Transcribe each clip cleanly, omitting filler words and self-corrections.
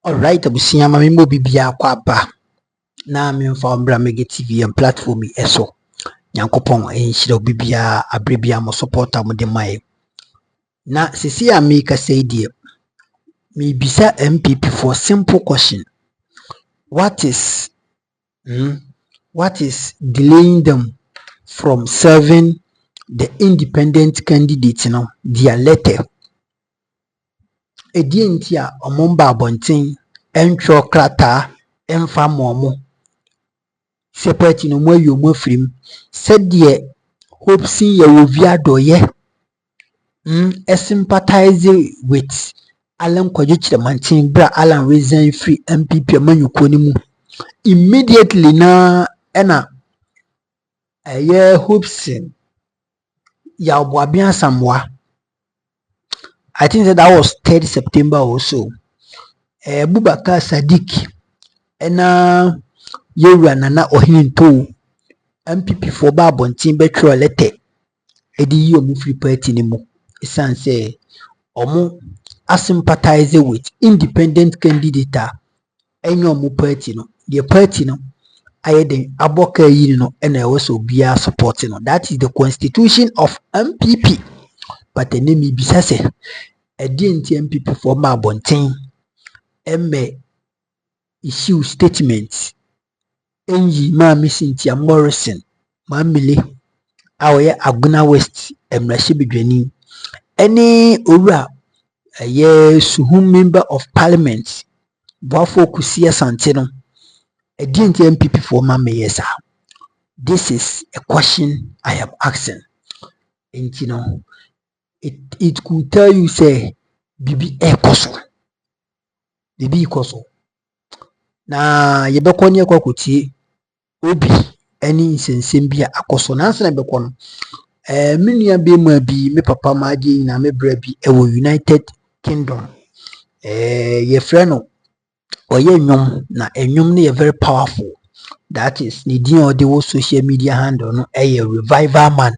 Alright, abusia mami mo bibia kwa ba. Na mi mfa mbra mega TV and platform eso. Nyankopon enhira bibia abrebia mo supporter mo de mai. Na sisi a me ka say die. Me bisa NPP for simple question. What is delaying them from serving the independent candidate now their letter? Edi enti a omomba abonten entro krata emfa momo separate no mo ayo mo afrim said de hope sin ye ovia doye sympathize with Alan Kwajuchi mantin bra Alan resign free NPP amanyuko ni mu immediately na ena hope sin ya oboabia samwa. I think that was 3rd September or so. Bubaka Sadiq ena yewura nana ohinto MPP for babontin betro letter edi yi omu free party ni mu isan say omu sympathize with independent candidate enyo omu party no the party no ayeden aboka yi no ena e was obia supporting no. That is the constitution of MPP. But the name bisa say edi enti MPP for babontin emme issue statement enyi Mami Cynthia Morrison mamile awoye Aguna West emrashi bidwani any owura suhum member of parliament boafo kusia sante no edi MPP for mama yesa. This is a question I am asking, and you know it could tell you say bibi ekoso na yebekonye kwa kutie obi any insensem bia akoso na ansa na beko no menua be ma bi me papa ma ade na me bra bi e wo United Kingdom ye frɛ no oye nwom na enwom no ye very powerful. That is ni din ode wo social media handle no revival man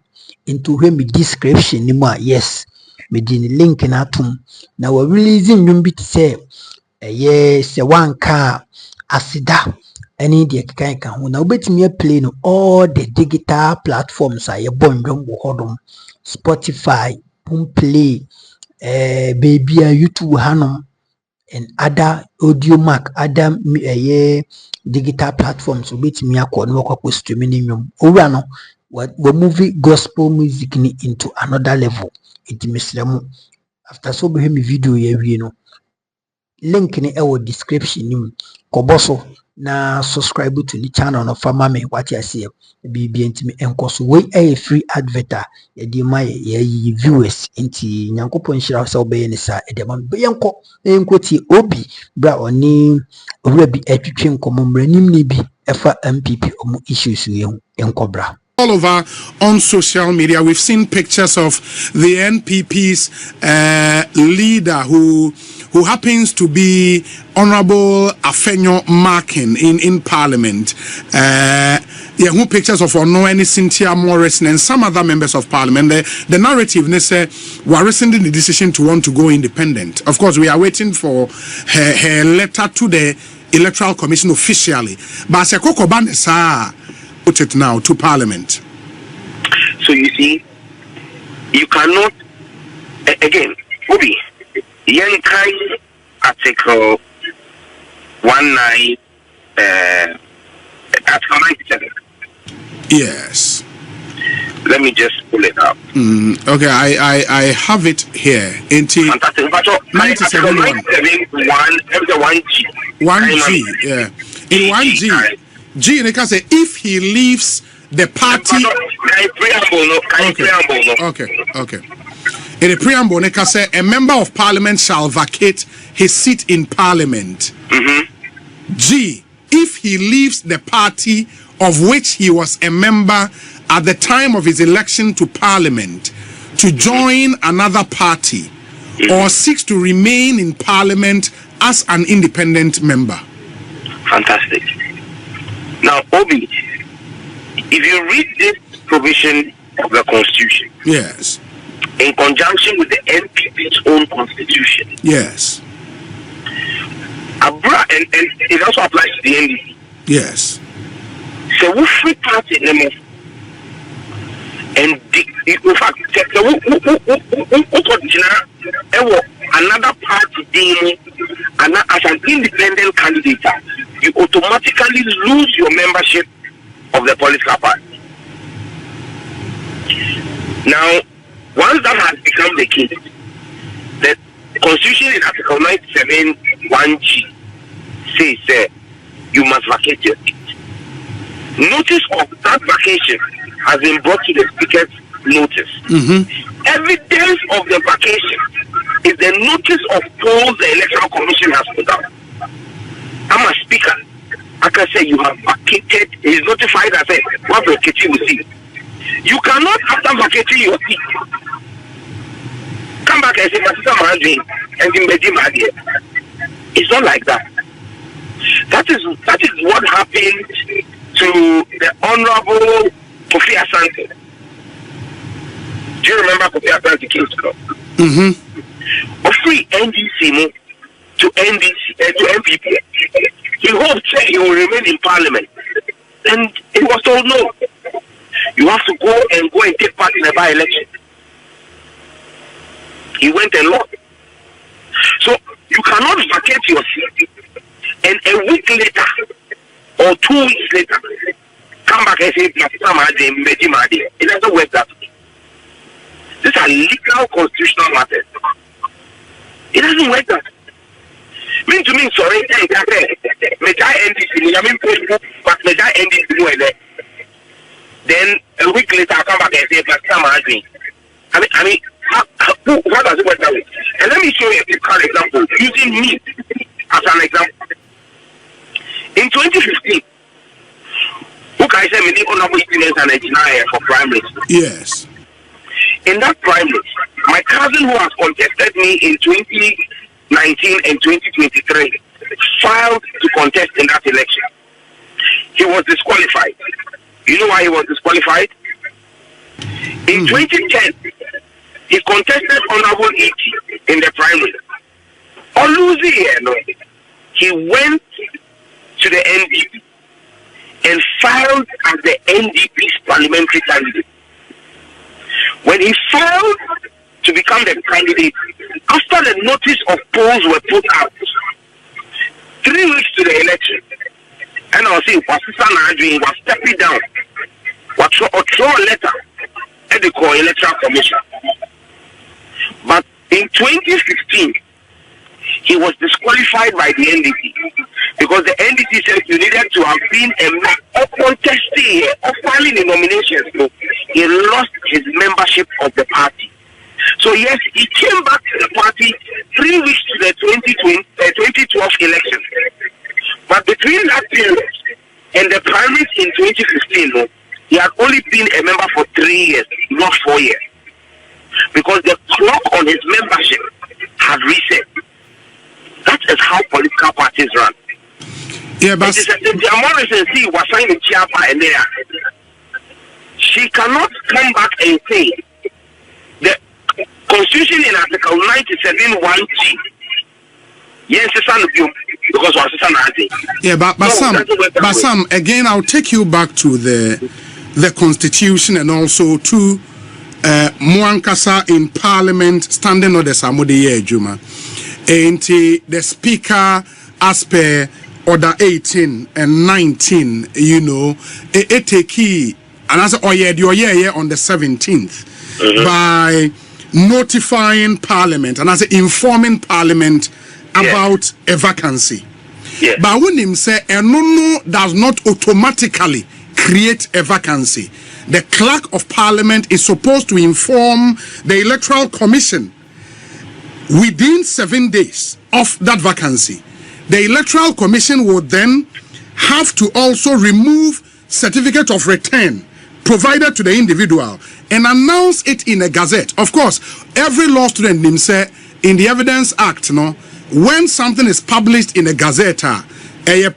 into me description ni mu yes me di link na atum na we releasing nwom bi say se wanka asida any de kan ho na obetimi play no all the digital platforms are yebondwom wo hodom Spotify, Play, baby YouTube hanom and other audio mark other digital platforms obetimi akọ no kwakọ streaming nwom owura no we movie gospel music ni into another level. Intimisremu after so be me video ye wie no link ni ewo description ni koboso na subscribe to the channel no fama me what you see bibi ntimi enkoso we free adverter ye di ma ye viewers nti nyankopon hira so be ni sa e de ma be yenko ti obi bra oni owura bi atwetwe nkomomranim ni bi efa MPP omu issues ye enkobra. All over on social media, we've seen pictures of the NPP's leader who happens to be Honorable Afenyo Markin in Parliament. Who pictures of Ono Cynthia Morrison and some other members of Parliament. The narrative they say we're rescinding the decision to want to go independent. Of course, we are waiting for her letter to the Electoral Commission officially. But Sekoko Banesa put it now to Parliament. So you see, you cannot again, Obi, Yankai Article 19 Article 97. Yes. Let me just pull it up. Okay, I have it here. Into 97 1G. Yeah. In 1G. G they can say if he leaves the party. Okay. In the preamble, they can say a member of parliament shall vacate his seat in parliament. G, if he leaves the party of which he was a member at the time of his election to parliament to join another party or seeks to remain in parliament as an independent member. Fantastic. Now, Obi, if you read this provision of the Constitution, yes, in conjunction with the NPP's own Constitution, yes, above and it also applies to the NDP. Yes. So we free party name and in fact another party dealing and as an independent candidate, you automatically lose your membership of the political party. Now, once that has become the case, the Constitution in Article 97 1G says you must vacate your seat. Notice of that vacation has been brought to the Speaker's notice. Evidence of the vacation is the notice of polls the Electoral Commission has put out. I'm a speaker. I can say you have vacated. He is notified as a what vacating you see. You cannot, after vacating your seat, come back and say, it's not like that. That is what happened to the Honorable Kofi Asante. Do you remember Kofi Asante came to court? Free NDC to NDC to NPP. He hoped he will remain in Parliament, and it was told no. You have to go and take part in a by-election. He went and lost. So you cannot vacate your seat and a week later or 2 weeks later come back and say it doesn't work that way. These are legal constitutional matters. It doesn't work that way. Mean to me, sorry, then a week later I come back and say I mean what does it work that way? And let me show you a typical example using me as an example. In 2015, who can I say many honorable students and engineers for primaries? Yes. In that primary, my cousin who has contested me in 2019 and 2023 filed to contest in that election. He was disqualified. You know why he was disqualified? In 2010, he contested Honorable E.T. in the primary. On losing here, no, he went to the NDP and filed as the NDP's parliamentary candidate. When he filed to become the candidate, after the notice of polls were put out, 3 weeks to the election, and I was saying, was stepping down, was throw a letter at the Electoral Commission. But in 2015, he was disqualified by the NDP because the NDP said you needed to have been a contesting or filing a nomination. So he lost his membership of the party. So yes, he came back to the party 3 weeks to the 2012 election. But between that period and the primaries in 2015, he had only been a member for 3 years, not 4 years. Because the clock on his membership had reset. That is how political parties run. Yeah, but Cynthia Morrison was signing the Chiapa and there. She cannot come back and say the Constitution in Article 97 1G. Yes, because yeah, but Sam, again, I'll take you back to the Constitution and also to Muankasa in Parliament standing on the Samode Juma. And the Speaker, as per Order 18 and 19, you know, it take key, and as on the 17th, by notifying Parliament and as informing Parliament about a vacancy. Yes. But when him say no does not automatically create a vacancy. The Clerk of Parliament is supposed to inform the Electoral Commission within 7 days of that vacancy. The Electoral Commission would then have to also remove certificate of return provided to the individual and announce it in a gazette. Of course, every law student himself in the Evidence Act, when something is published in a gazette, a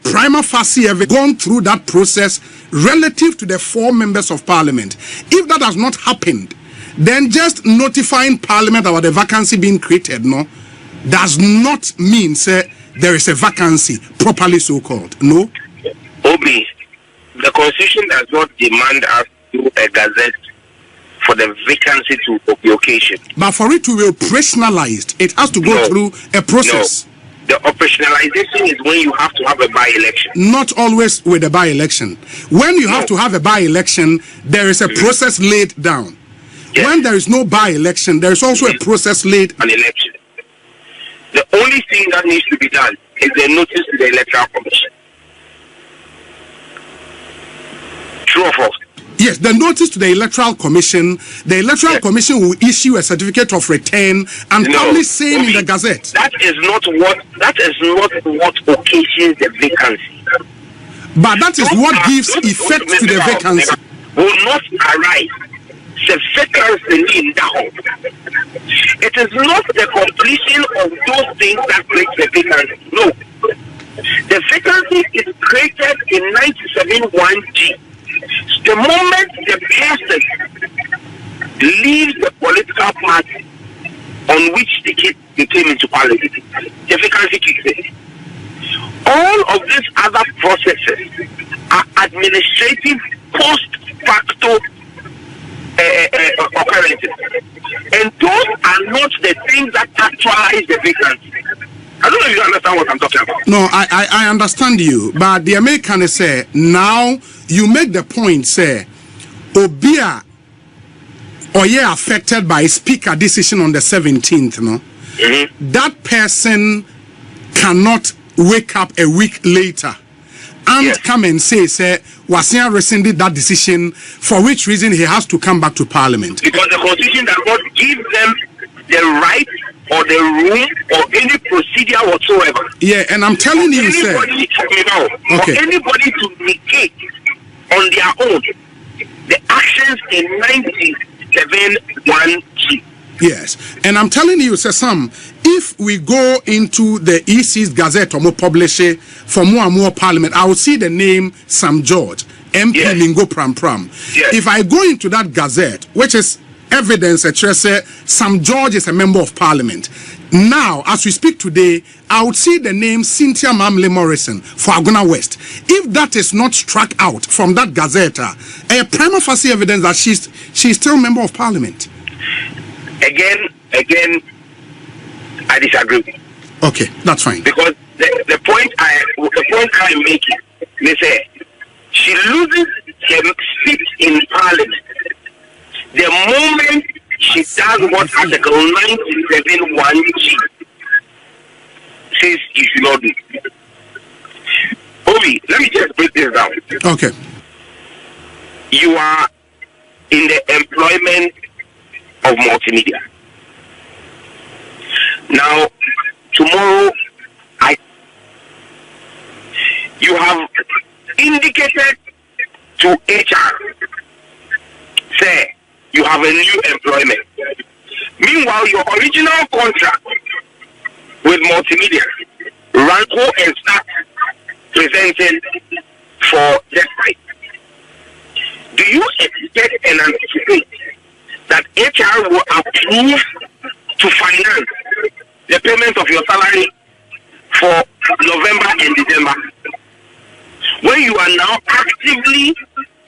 prima facie have gone through that process relative to the 4 members of Parliament. If that has not happened, then just notifying Parliament about the vacancy being created, does not mean there is a vacancy, properly so called. No? Obi, the Constitution does not demand us to do a gazette for the vacancy to the occasion. But for it to be operationalized, it has to go through a process. No. The operationalization is when you have to have a by-election. Not always with a by-election. When you have to have a by-election, there is a process laid down. Yes. When there is no by-election, there is also a process laid. An election. The only thing that needs to be done is the notice to the Electoral Commission. True or false? Yes, the notice to the Electoral Commission. The Electoral Commission will issue a certificate of return and publish same in the Gazette. That is not what occasions the vacancy. But that is what gives effect to the vacancy. Will not arise. The vacancy in down. It is not the completion of those things that create the vacancy. No. The vacancy is created in 97(1)(g). The moment the person leaves the political party on which they came into parliament, the vacancy kicks in. All of these other processes are administrative post facto occurrences, and those are not the things that actualize the vacancy. I don't know if you understand what I'm talking about. No, I understand you, but the American say now you make the point say Obia or affected by speaker decision on the 17th, no? Mm-hmm. That person cannot wake up a week later and come and say Wasia rescinded that decision, for which reason he has to come back to Parliament. Because the Constitution does not give them the right or the room or any procedure whatsoever. Yeah, and I'm telling you, sir. For anybody to negate on their own the actions in 97(1)(g). Yes, and I'm telling you, sir, Sam, if we go into the EC's Gazette or more publish it for more and more Parliament, I will see the name Sam George, MP Lingo Pram Pram. Yes. If I go into that Gazette, which is evidence that Sam George is a member of Parliament. Now, as we speak today, I would see the name Cynthia Morrison for Aguna West. If that is not struck out from that Gazette, a prima facie evidence that she's still a member of Parliament. Again, I disagree. Okay, that's fine. Because the point I'm making, they say she loses her seat in Parliament the moment she does what Article 97(1)(g) says you should not do. Obi, let me just break this down. Okay. You are in the employment of multimedia. Now, tomorrow, you have indicated to HR, say, you have a new employment. Meanwhile, your original contract with multimedia ran go and start presenting for that site. Do you expect and anticipate that HR will approve to finance the payment of your salary for November and December, when you are now actively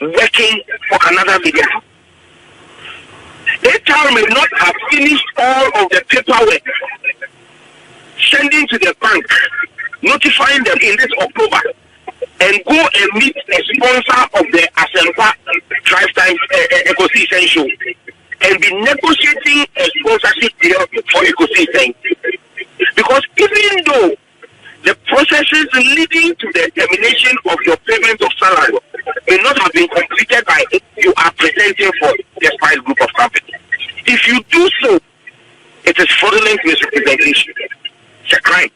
working for another media? HR may not have finished all of the paperwork, sending to the bank, notifying them in this October, and go and meet a sponsor of the Asempa Drive Time Ecosystem Show, and be negotiating a sponsorship deal for Ecosystem. Because even though the processes leading to the termination of your payment of salary may not have been completed by you are presenting for the spice group of companies, if you do so, it is fraudulent misrepresentation. It's a crime.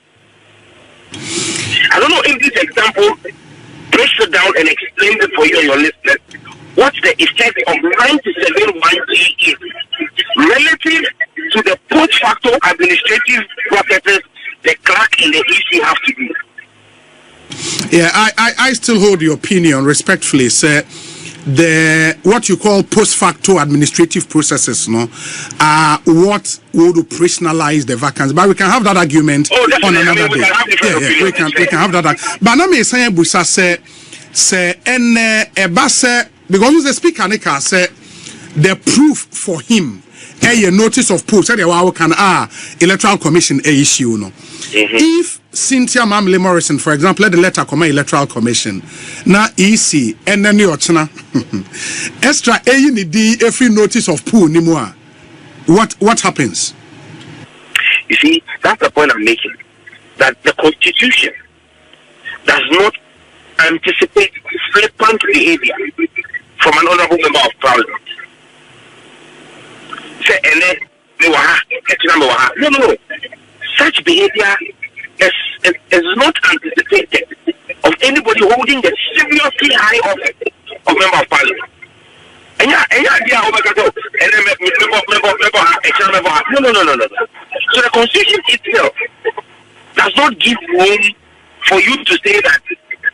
I don't know if this example breaks it down and explains it for you and your listeners what the effect of 97(1)(g) is relative to the post facto administrative processes the clerk and the EC have to do. Yeah, I still hold your opinion respectfully, sir. what you call post facto administrative processes, no, are what would operationalize the vacancy. But we can have that argument on another day. We can have that. But now me say Busa say ebase because the speaker Nika say the proof for him a notice of post say the can electoral commission issue no. If Cynthia Mamle Morrison, for example, let the letter come electoral commission. Now EC and then you extra every notice of pool anymore. What happens? You see, that's the point I'm making. That the Constitution does not anticipate flippant behavior from an honorable member of Parliament. Say, no. Such behavior is not anticipated of anybody holding the seriously high office of member of Parliament. No. So the Constitution itself does not give room for you to say that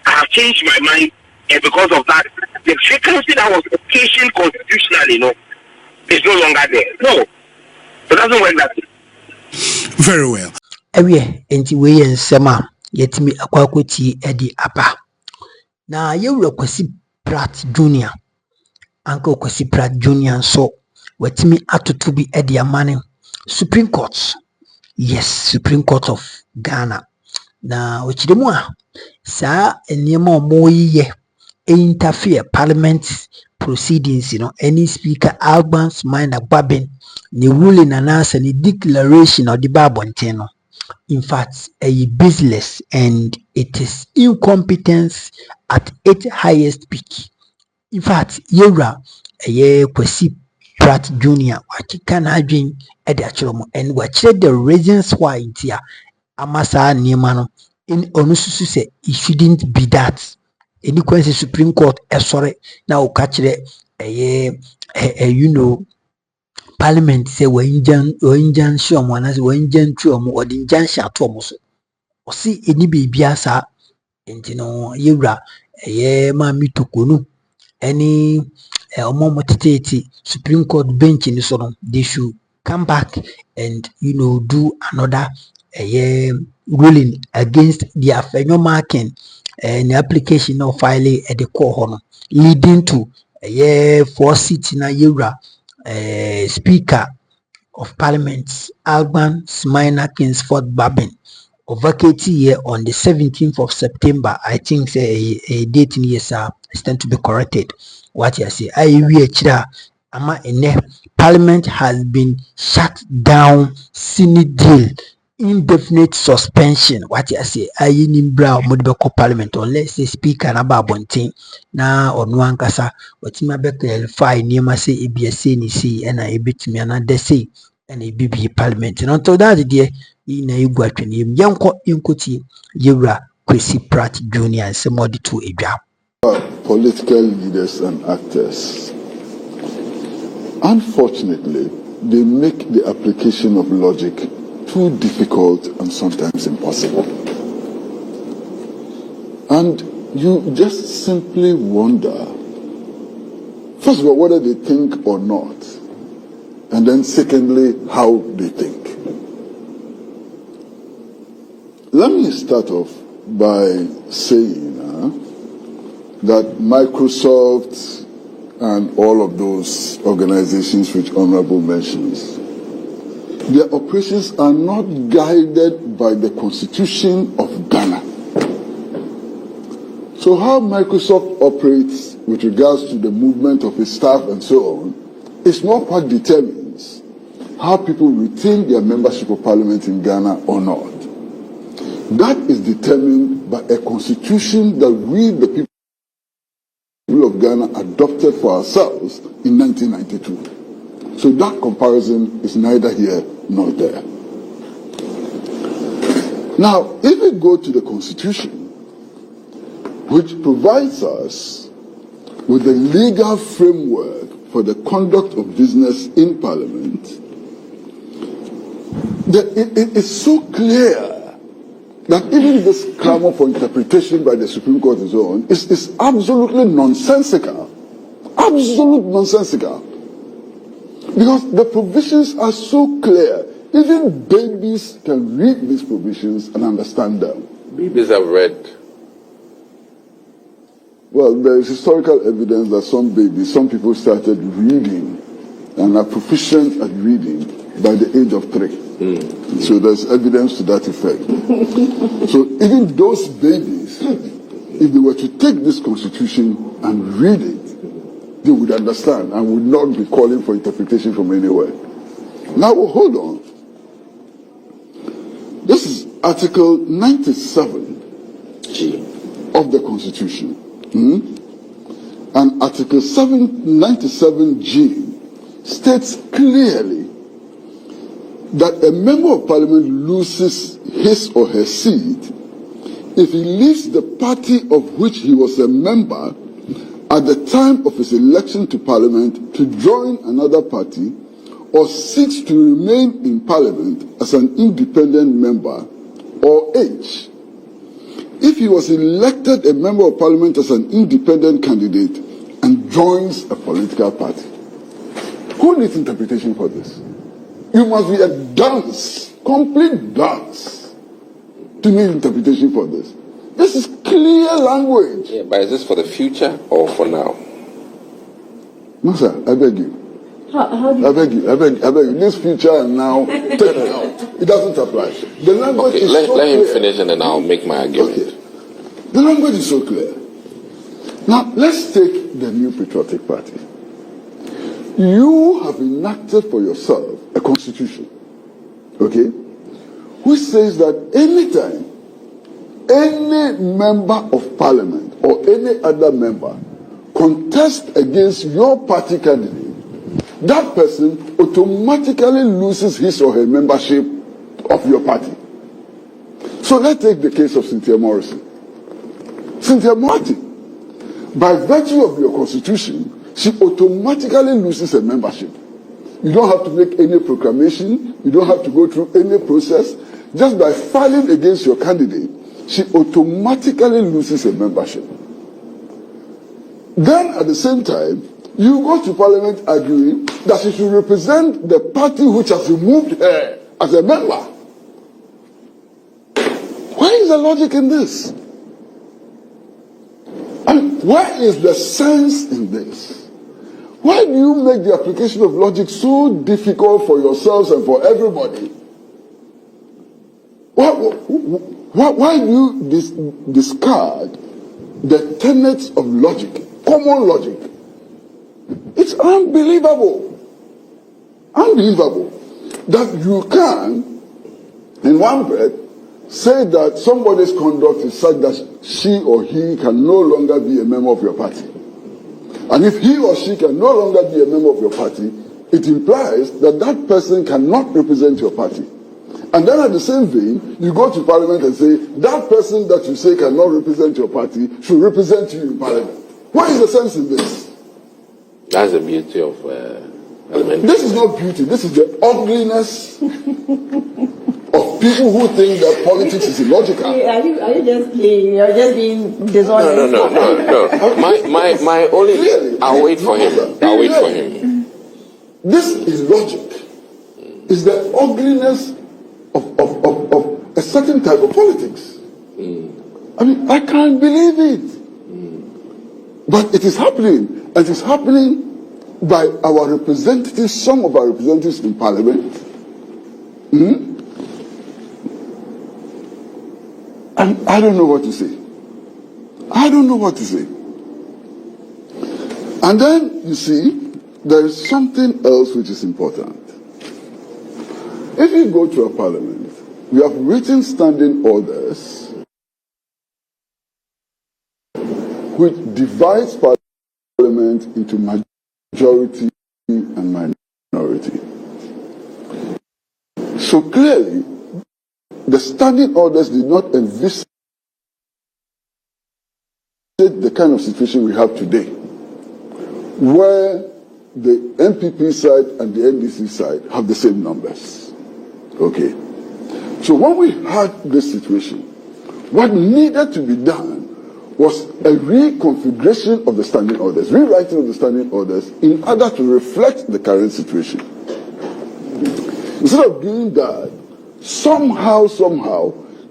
I have changed my mind, and because of that, the vacancy that was occasioned constitutionally, is no longer there. No, it doesn't work that way. Very well. Enti we nsema yetimi akwakwoti edi apa. Na yewura Kwasi Pratt Junior. Uncle Kwasi Pratt Junior so wetimi atutu bi edi amane Supreme Court. Yes, Supreme Court of Ghana. Na ochidemu a saa eniema omoyiye interfere parliament proceedings, any speaker Albans minor Babin ni ruling announce any declaration of the Babonte. In fact, a business and it is incompetence at its highest peak. In fact, Yura a Kwasi Pratt Junior, what can I drink at the actual and what the reasons why it's here. Amasa Niemano in Onusu say it shouldn't be that. Any question Supreme Court, sorry, now catch it, Parliament say we injan show mo na say we injan tru mo or the injan sha to mo so o si eni bibia sa enti no yewura ma mi tokonu any omo motete Supreme Court bench ni so no they should come back and do another ruling against the afenyo marking and the application of filing at the court leading to 4 seats na yewura Speaker of Parliament Alban Minor Kingsford Babin vacated here on the 17th of September. I think a date in years is tend to be corrected. What you say? Parliament has been shut down. Senate deal. Indefinite suspension. What you say? Nimbra Modibeko Parliament unless the speaker na babontin na onwankasa what ma be clarify niema say ebia ni see na ebetimi another say na ebibi Parliament. And until that day na igwa twene yanko inkoti yewura Kwasi Pratt Junior and some other two edwa. Political leaders and actors, unfortunately, they make the application of logic too difficult and sometimes impossible. And you just simply wonder, first of all, whether they think or not, and then secondly, how they think. Let me start off by saying that Microsoft and all of those organizations which Honorable mentions, their operations are not guided by the Constitution of Ghana. So how Microsoft operates with regards to the movement of its staff and so on is not what determines how people retain their membership of Parliament in Ghana or not. That is determined by a constitution that we, the people of Ghana, adopted for ourselves in 1992. So that comparison is neither here nor there. Now, if we go to the Constitution, which provides us with the legal framework for the conduct of business in Parliament, it is so clear that even this clamor for interpretation by the Supreme Court is absolutely nonsensical absolute nonsensical. Because the provisions are so clear. Even babies can read these provisions and understand them. Babies have read. Well, there is historical evidence that some people started reading and are proficient at reading by the age of 3. So there's evidence to that effect. So even those babies, if they were to take this constitution and read it, they would understand and would not be calling for interpretation from anywhere. Now, hold on. This is Article 97 G of the Constitution. And Article 97G states clearly that a member of parliament loses his or her seat if he leaves the party of which he was a member at the time of his election to parliament to join another party or seeks to remain in parliament as an independent member, or H, if he was elected a member of parliament as an independent candidate and joins a political party. Who needs interpretation for this? You must be a dunce, complete dunce, to need interpretation for this. This is clear language. Yeah, but is this for the future or for now? No, sir, I beg you. How do you... I beg you. This future and now, take it out. It doesn't apply. The language is so clear. Let him finish and then I'll make my argument. Okay. The language is so clear. Now, let's take the New Patriotic Party. You have enacted for yourself a constitution, okay, which says that anytime any member of parliament or any other member contests against your party candidate, that person automatically loses his or her membership of your party. So let's take the case of Cynthia Morrison. Cynthia Morrison, by virtue of your constitution, she automatically loses her membership. You don't have to make any proclamation. You don't have to go through any process. Just by filing against your candidate, she automatically loses her membership. Then at the same time, you go to parliament arguing that she should represent the party which has removed her as a member. Where is the logic in this? And where is the sense in this? Why do you make the application of logic so difficult for yourselves and for everybody? Why do you discard the tenets of logic, common logic? It's unbelievable. Unbelievable that you can, in one breath, say that somebody's conduct is such that she or he can no longer be a member of your party. And if he or she can no longer be a member of your party, it implies that that person cannot represent your party. And then at the same vein, you go to parliament and say, that person that you say cannot represent your party should represent you in parliament. What is the sense in this? That's the beauty of parliament. This is not beauty. This is the ugliness of people who think that politics is illogical. Are you just playing? You're just being dishonest. No. My only... Really? I'll wait for him. This is logic. It's the ugliness of a certain type of politics. I mean, I can't believe it. But it is happening. And it is happening by our representatives, some of our representatives in parliament. And I don't know what to say. I don't know what to say. And then, you see, there is something else which is important. If you go to a parliament, we have written standing orders which divides parliament into majority and minority. So clearly, the standing orders did not envisage the kind of situation we have today, where the NPP side and the NDC side have the same numbers. Okay. So when we had this situation, what needed to be done was a reconfiguration of the standing orders, rewriting of the standing orders in order to reflect the current situation. Instead of doing that, somehow,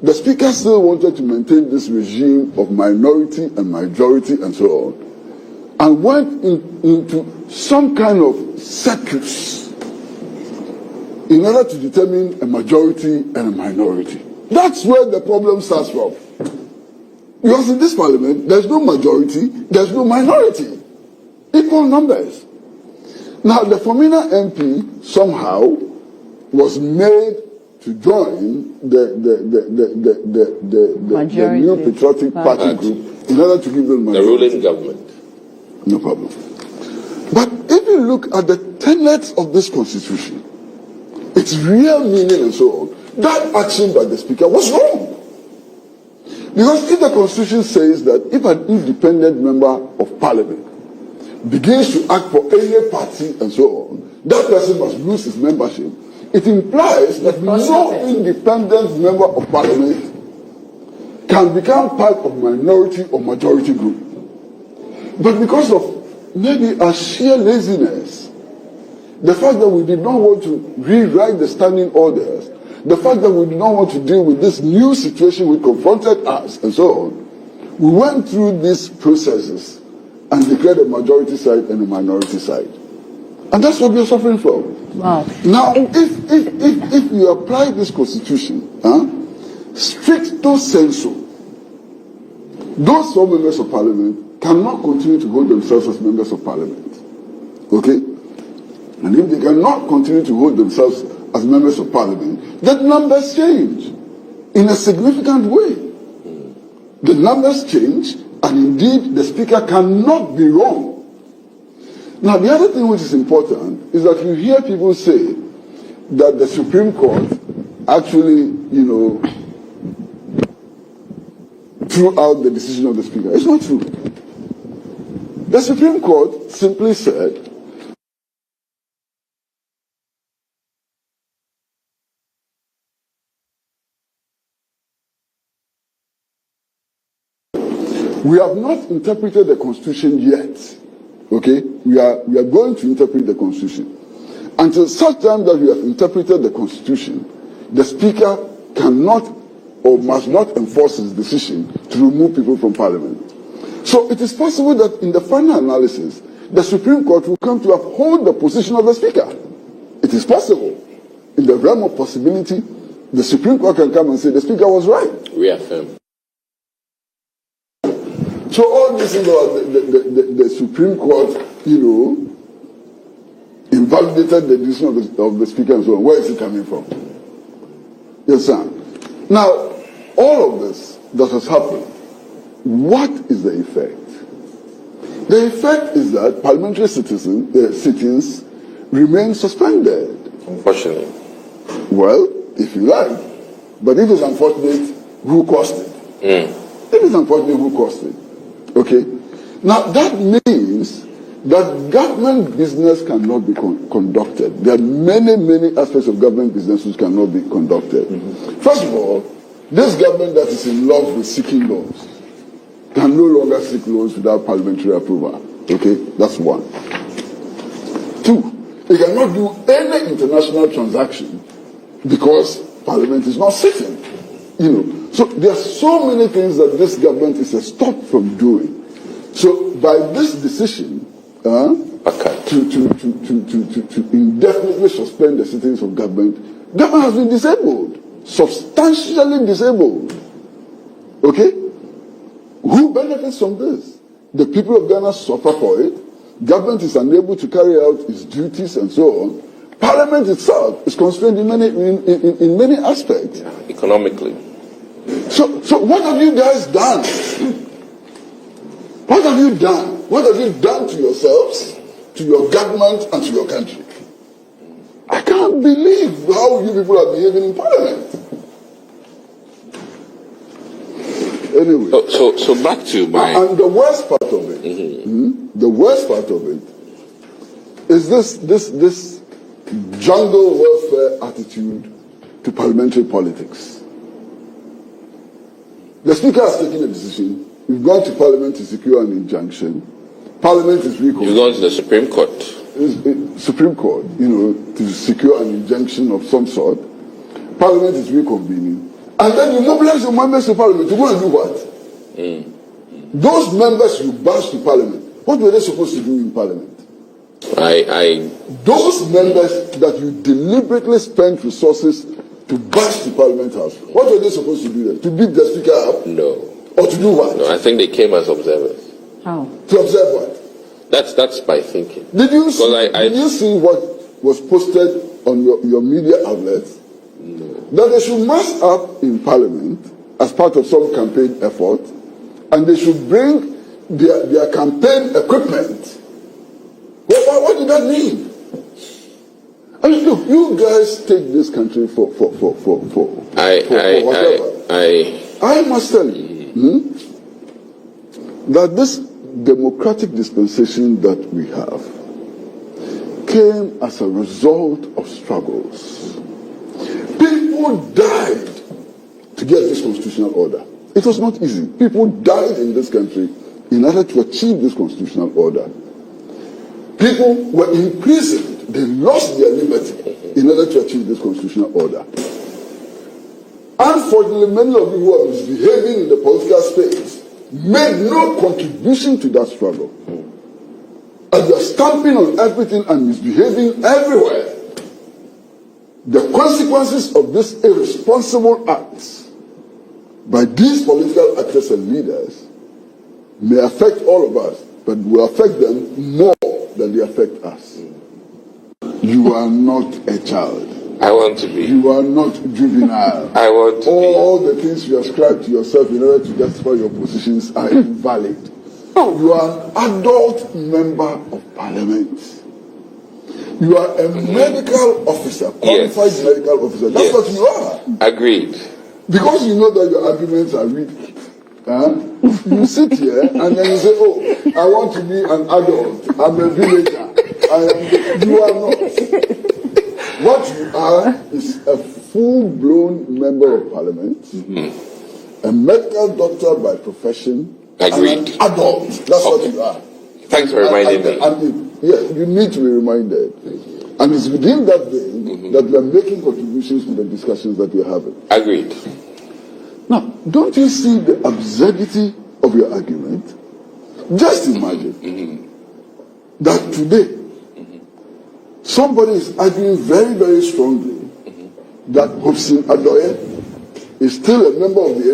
the Speaker still wanted to maintain this regime of minority and majority and so on, and went into some kind of circus in order to determine a majority and a minority. That's where the problem starts from. Because in this parliament, there's no majority, there's no minority. Equal numbers. Now, the Fomina MP somehow was made to join the new patriotic party group in order to give them majority. The ruling government. No problem. But if you look at the tenets of this constitution, its real meaning and so on, that action by the Speaker was wrong. Because if the constitution says that if an independent member of parliament begins to act for any party and so on, that person must lose his membership, it implies that no independent member of parliament can become part of minority or majority group. But because of maybe a sheer laziness, the fact that we did not want to rewrite the standing orders, the fact that we did not want to deal with this new situation which confronted us and so on, we went through these processes and declared a majority side and a minority side. And that's what we are suffering from. Wow. Now, if you apply this constitution, stricto sensu, those 4 members of parliament cannot continue to hold themselves as members of parliament. Okay? And if they cannot continue to hold themselves as members of parliament, the numbers change in a significant way. The numbers change, and indeed the Speaker cannot be wrong. Now, the other thing which is important is that you hear people say that the Supreme Court actually, threw out the decision of the Speaker. It's not true. The Supreme Court simply said we have not interpreted the Constitution yet. Okay? We are going to interpret the Constitution. Until such time that we have interpreted the Constitution, the Speaker cannot or must not enforce his decision to remove people from Parliament. So it is possible that in the final analysis, the Supreme Court will come to uphold the position of the Speaker. It is possible. In the realm of possibility, the Supreme Court can come and say the Speaker was right. Reaffirm. So all this thing about the Supreme Court, invalidated the decision of the Speaker and so on. Where is it coming from? Yes, sir. Now, all of this that has happened, what is the effect? The effect is that parliamentary sittings remain suspended. Unfortunately. Well, if you like. But if it's unfortunate, who caused it? If it's unfortunate, who caused it? Okay? Now, that means that government business cannot be conducted. There are many, many aspects of government business which cannot be conducted. First of all, this government that is in love with seeking loans can no longer seek loans without parliamentary approval. Okay? That's one. Two, it cannot do any international transaction because Parliament is not sitting. So there are so many things that this government is stopped from doing. So by this decision, to indefinitely suspend the sittings of government has been disabled, substantially disabled. Okay? Who benefits from this? The people of Ghana suffer for it. Government is unable to carry out its duties and so on. Parliament itself is constrained in many aspects. Yeah, economically. So what have you guys done? What have you done? What have you done to yourselves, to your government, and to your country? I can't believe how you people are behaving in Parliament. Anyway. So back to my... And the worst part of it, the worst part of it is this jungle welfare attitude to parliamentary politics. The Speaker has taken a decision. We've gone to Parliament to secure an injunction. Parliament is reconvened. You've gone to the Supreme Court. Supreme Court, to secure an injunction of some sort. Parliament is reconvening. And then you mobilize your members to Parliament to go and do what? Those members you bash to Parliament, what were they supposed to do in Parliament? Those members that you deliberately spent resources to bash the Parliament House, what were they supposed to do then? To beat the Speaker up? No. Or to do what? No, I think they came as observers. How? To observe what? That's my thinking. Did you see what was posted on your media outlets? No. That they should mass up in Parliament as part of some campaign effort, and they should bring their campaign equipment. What did that mean? I mean, look, you guys take this country for whatever. I must tell you that this democratic dispensation that we have came as a result of struggles. People died to get this constitutional order. It was not easy. People died in this country in order to achieve this constitutional order. People were imprisoned. They lost their liberty in order to achieve this constitutional order. Unfortunately, many of you who are misbehaving in the political space made no contribution to that struggle. And you are stamping on everything and misbehaving everywhere. The consequences of this irresponsible acts by these political actors and leaders may affect all of us, but will affect them more than they affect us. You are not a child. I want to be. You are not juvenile. I want to all the things you ascribe to yourself in order to justify your positions are invalid. You are an adult member of Parliament. You are a medical officer, qualified medical officer. That's what you are. Agreed. Because you know that your arguments are weak. You sit here and then you say, oh, I want to be an adult. I'm a villager. You are not. What you are is a full-blown member of Parliament, a medical doctor by profession, Agreed. and an adult. That's what you are. Thanks for reminding me. You need to be reminded. And it's within that vein that we are making contributions to the discussions that we are having. Agreed. Now, don't you see the absurdity of your argument? Just imagine that today, somebody is arguing very, very strongly that Hobson Adoye is still a member of the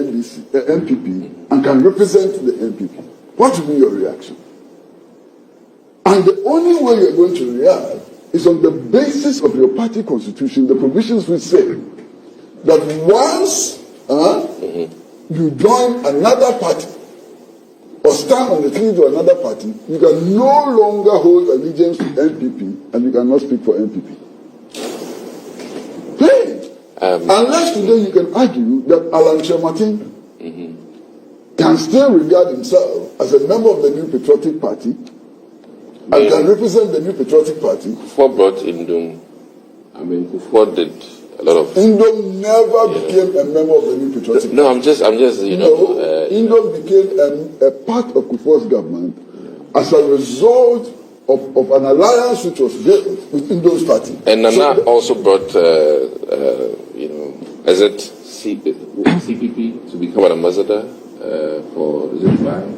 NPP and can represent the NPP. What will be your reaction? And the only way you're going to react is on the basis of your party constitution, the provisions which say that once you join another party or stand on the ticket of another party, you can no longer hold allegiance to NPP and you cannot speak for NPP. Plain. Unless today you can argue that Alan Chemartin can still regard himself as a member of the New Patriotic Party and can represent the New Patriotic Party. Kufuor brought Indom. Kufuor did a lot of. Indom never became a member of the New Patriotic Party. No, I'm just, Indom became a part of Kufuor's government as a result of an alliance which was built with Indom's party. And Nana also brought, is it CPP to become an ambassador for Zimbabwe?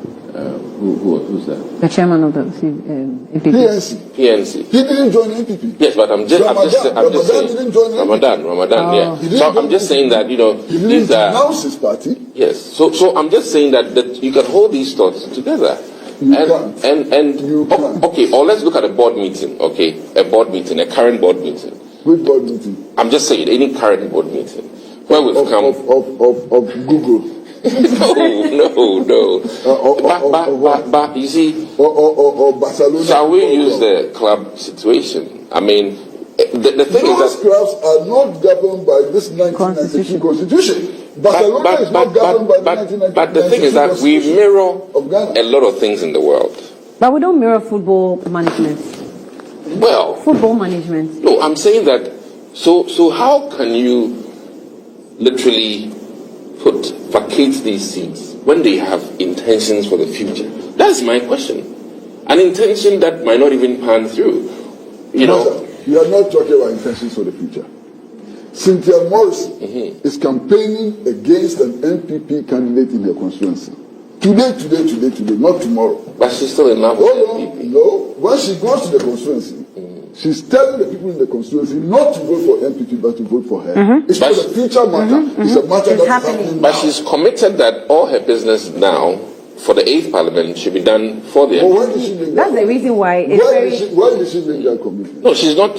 Who's that? The chairman of the NPP. PNC. He didn't join NPP. Yes, but I'm just saying. Didn't join Ramadan, yeah. So I'm just saying that, he didn't announce his party. Yes. So I'm just saying that you can hold these thoughts together. You can't. Okay, or let's look at a board meeting, okay? A board meeting, a current board meeting. Which board meeting? I'm just saying, any current board meeting. Where we've come... Of Google. No. But you see... Or Barcelona. Shall we use the club situation? I mean, the thing is that... clubs are not governed by this 1992 constitution. Barcelona is not governed by the 1992 But the thing is that we mirror a lot of things in the world. But we don't mirror football management. Well... Football management. No, I'm saying that... So how can you literally put vacate these seats when they have intentions for the future? That's my question. An intention that might not even pan through. You know, you are not talking about intentions for the future. Cynthia Morrison is campaigning against an NPP candidate in her constituency. Today, not tomorrow. But she's still in love with NPP. No, when she goes to the constituency, she's telling the people in the constituency not to vote for NPP but to vote for her. It's for the future matter. It's a matter that's happening But now. she's committed that all her business now for the 8th Parliament should be done for the NPP. When did she make That's the reason why it's when did she make that commitment? No, she's not.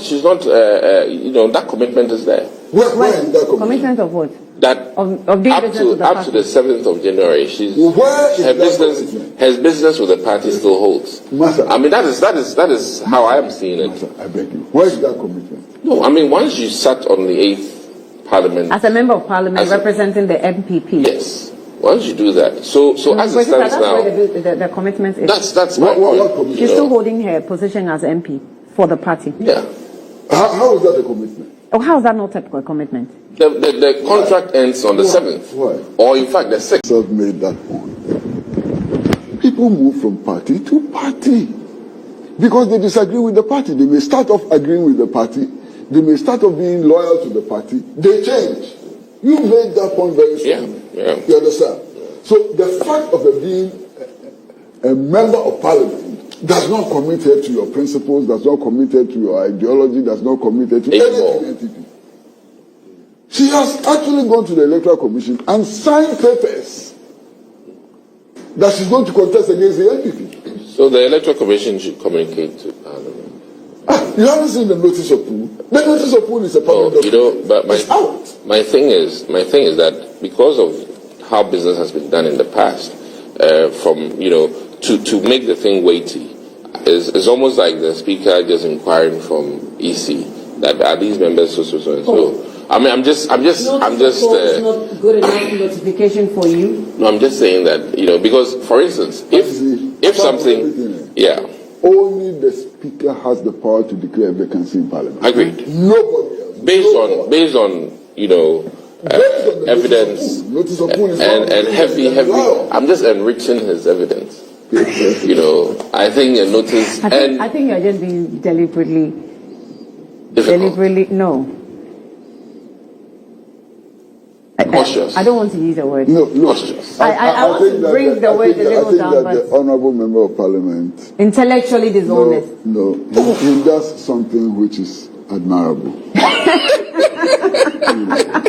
You know, that commitment is there. When is that commitment? commitment of what? That Of doing up business with the to the 7th of January, she's Where is her that business. commitment? Her business with the party still holds. Master. I mean, that is how I am seeing it. I beg you. Where is that commitment? No, I mean, once you sat on the 8th Parliament, As a member of parliament As a- representing the MPP. yes, once you do that, so as it Because stands that's now, where the commitment is. that's my What point. commitment? She's still holding her position as MP for the party. Yeah, How is that a commitment? Oh, how is that not a commitment? the contract ends on the 7th, Why? or in fact the 6th. Have made that point. People move from party to party because they disagree with the party. They may start off agreeing with the party. They may start off being loyal to the party. They change. You made that point very strongly. Yeah. You understand? So the fact of it being a member of parliament does not commit her to your principles, does not commit her to your ideology, does not commit her to anything NPP. She has actually gone to the Electoral Commission and signed papers that she's going to contest against the NPP. So the Electoral Commission should communicate to Parliament. You haven't seen the notice of pool. The notice of pool is a public Oh, you know, but it's out. my thing is that because of how business has been done in the past, from to make the thing weighty, is almost like the speaker just inquiring from EC that are these members so and so. I mean, I'm just. It's not good enough notification for you. No, I'm just saying that because, for instance, if something, yeah, only the speaker has the power to declare a vacancy in parliament. agreed. Nobody else. Based on evidence Notice of pool is and heavy. I'm just enriching his evidence. I think a notice I think you're just being deliberately no. cautious. I don't want to use the word. No, look. Cautious. I want to bring the word a little down, I think that the honourable member of parliament intellectually dishonest. No, he does something which is admirable.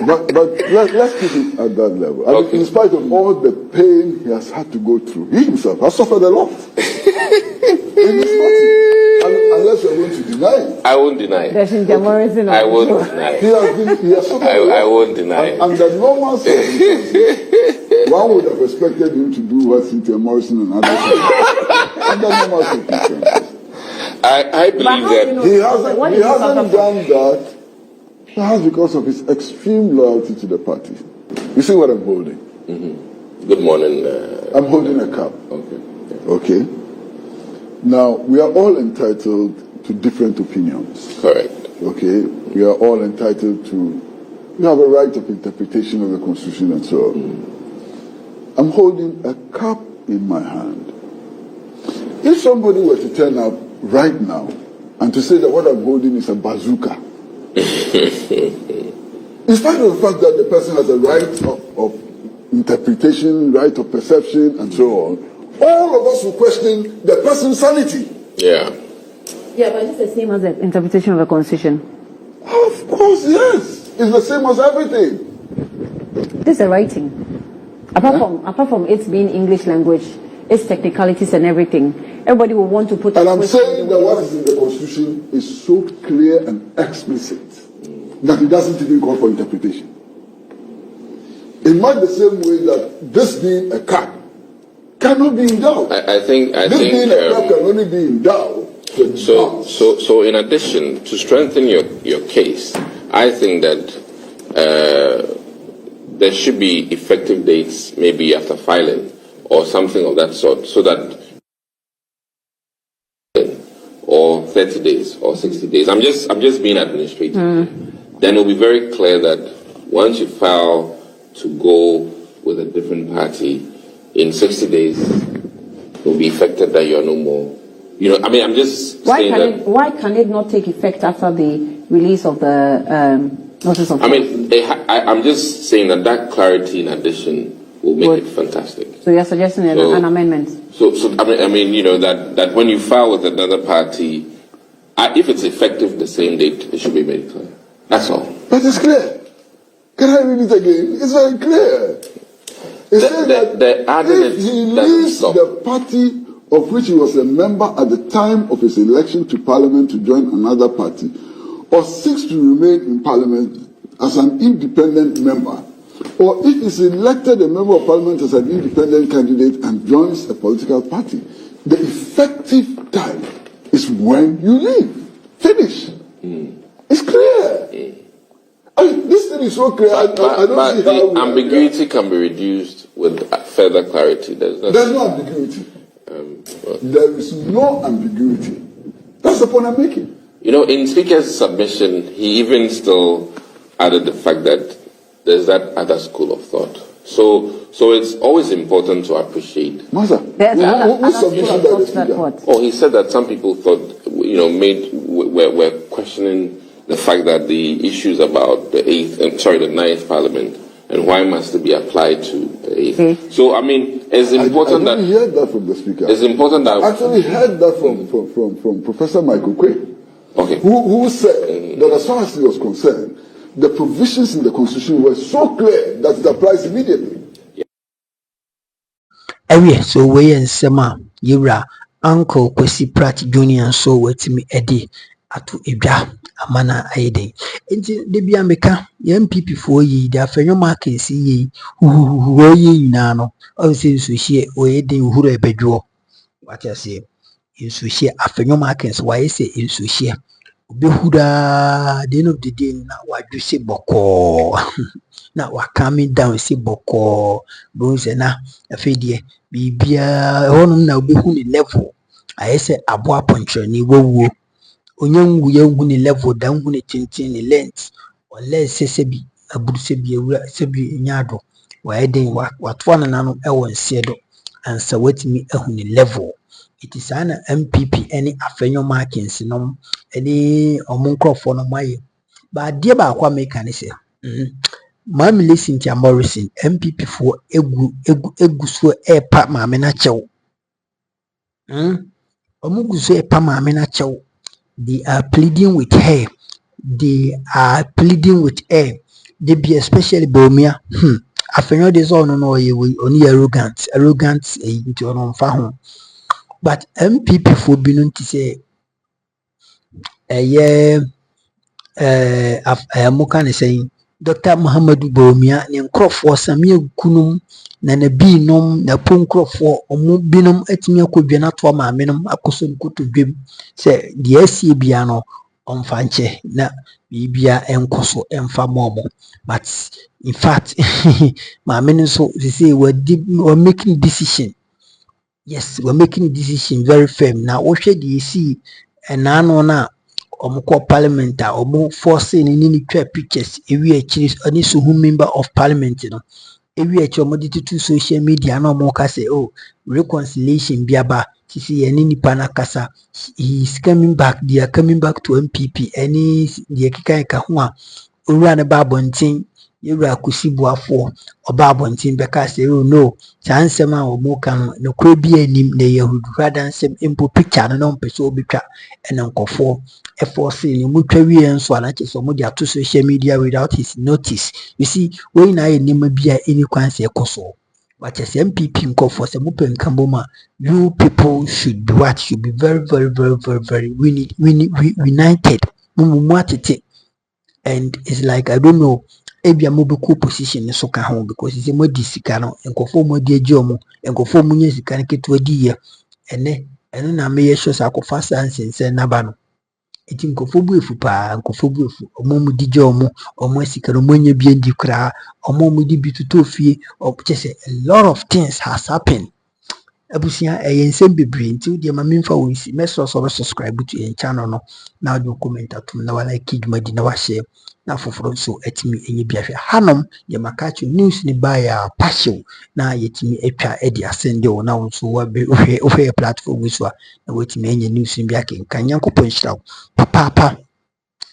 but let's keep it at that level. I mean, in spite of all the pain he has had to go through, he himself has suffered a lot. In his party. Unless you're going to deny it. I won't deny it. There's Cynthia Morrison. I won't deny it. He has suffered a lot. I won't deny it. Under normal circumstances, one would have expected him to do what Cynthia Morrison and others did. Under normal circumstances. I believe that He hasn't done that, perhaps because of his extreme loyalty to the party. You see what I'm holding? Mm-hmm. Good morning. I'm holding a cup. Okay. Now, we are all entitled to different opinions. Correct. Okay? We are all entitled to, we have a right of interpretation of the Constitution and so on. Mm-hmm. I'm holding a cup in my hand. If somebody were to turn up right now and to say that what I'm holding is a bazooka, in spite of the fact that the person has a right of interpretation, right of perception, and so on, all of us will question the person's sanity. Yeah. Yeah, but it's the same as the interpretation of the Constitution. Of course, yes. It's the same as everything. This is a writing. Apart from it being English language, its technicalities and everything, everybody will want to put. And I'm saying that what is in the Constitution is so clear and explicit that it doesn't even call for interpretation. In much the same way that this being a cup cannot be endowed. I think this being a cup can only be endowed. So in addition, to strengthen your case, I think that there should be effective dates, maybe after filing or something of that sort, so that or 30 days or 60 days. I'm just being administrative. Then it'll be very clear that once you file to go with a different party, in 60 days will be affected that you are no more. You know, I mean, I'm just saying that. Why can it not take effect after the release of the notice of? I mean, I'm just saying that clarity in addition will make it fantastic. So you're suggesting an amendment? So I mean, you know, that when you file with another party, if it's effective the same date, it should be made clear. That's all. But it's clear. Can I read it again? It's very clear. It says that if he leaves the party of which he was a member at the time of his election to parliament to join another party, or seeks to remain in parliament as an independent member, or if he is elected a member of parliament as an independent candidate and joins a political party, the effective time is when you leave. Finish. It's clear. This thing is so clear. I don't see how the ambiguity can be reduced with further clarity. There's no ambiguity. There is no ambiguity. That's the point I'm making. You know, in Speaker's submission, he even still added the fact that there's that other school of thought. So it's always important to appreciate. Master, he said that some people thought, you know, were questioning the fact that the issues about the 9th Parliament and why must it be applied to the 8th. Okay. So I mean, it's important I heard that from the Speaker. It's important that I actually heard that from Professor Michael Quay. Okay. Who said that as far as he was concerned, the provisions in the Constitution were so clear that it applies immediately. So we and Sema Yura Uncle Kwesi Pratt Jr. so with me Eddie atu Ibra Amana Aiden. Enti de bia meka NPP for yi da fenyo market si yi wo yi na no o se so hie o yeden uhuru ebedwo what I say so hie afenyo markets why say so hie obehuda the end of the day na wadu se boko na wa coming down se boko bronze na afedie bibia honum na obehu ni level I say aboa poncho ni wowo onyangu yangu ni level dangu ni tintin ni length unless sebi aburu sebi ewura sebi nyado wa eden watwa na no ewo nsiedo ansa watimi ehu ni level it is an MPP any afenyo markings no any omunkrofo no maye ba de ba akwa make ni se Mamile Cynthia Morrison MPP for egu so epa maame na chew omugu so epa maame na chew. They are pleading with her. They are pleading with her. They be especially Bomia. I know this all no only arrogant into on fahon. But MPP for being to say Mokan is saying Dr. Muhammadu Bomia and Crawford Samir Kunum na binom na Punkrof omu binom etimi akodwa na to ma menom akoso nkoto dwem se de asie bia no omfanche na bibia enkoso emfa momo but in fact ma menon so they say we're making decision. Yes, we're making a decision very firm now. What should you see and na omko parliament omo forcing ni twa pictures ewi achiri oni so who member of parliament no ewi achi omo to social media na omo ka say oh reconciliation biaba tisi ye ni nipa na kasa he is coming back, they are coming back to MPP any the kikan ka ho a owura ne ba bontin yewura kusibuafo oba abontin beka say oh no chansem a omo kan no kro bi anim na yehudu rather nsem impo picture no mpese obetwa ena nkofo force ni mutwa wie enso anache so mo dia to social media without his notice. You see when na enima bia any kwanse ekoso but as MPP nkofo se mo penkamboma you people should be what should be very united mumwatete. And it's like I don't know ebia mo be cool position so ka ho because it's mo disika no nkofo mo di agiomo nkofo mo nya sika nketo adi ye ene na me ye sure sa kofa sansen na ba no iti nkofobu efu omo di jomo omo sika no nya bi ndi kra omo di bituto fie chese a lot of things has happened abusia ensem bebre nti de ma memfa wo isi meso so subscribe to your channel no na do comment atum na wala kidmadi na wa share na foforo so atimi enye biahwe hanom de makacho news ni ba ya passion na yetimi atwa edi asende wo na wo so wa be ohwe platform so na wetimi enye news bi akenkan yankopon hira papa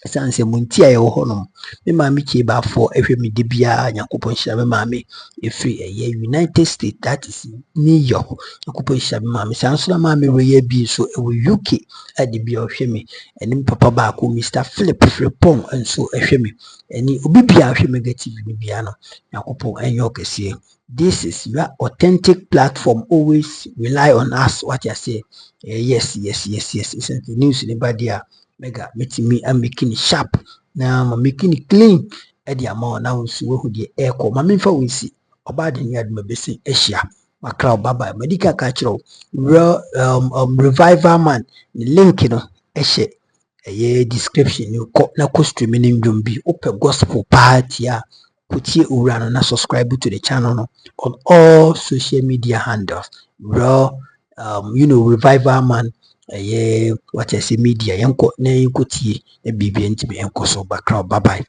sanse munti a yewo honom me maami kie baafo ehwe me de bia yakopon hira me maami efiri United States, that is New York. Yakopon hira me maami sanso na maami we bi so ewo UK ade bia ohwe me eni papa ba ko Mr. Philip Frepong enso ehwe me eni obi bia ahwe me TV ni bia no yakopon enyo kese. This is your authentic platform. Always rely on us. What you say? Yes. It's the news in the dia. Mega me I'm making it sharp. Now I'm making it clean. Edi amount now so who the air co. My mean for we see. Oba the yard my best Asia. My crowd baba medical cultural real revival man. The link you know eshe description you na ko streaming in Jumbi open gospel party ya. Kutie urano na subscribe to the channel no, on all social media handles. Raw revival man what I say media yanko na yanko tie na bibi ntimi yanko so background. Bye bye.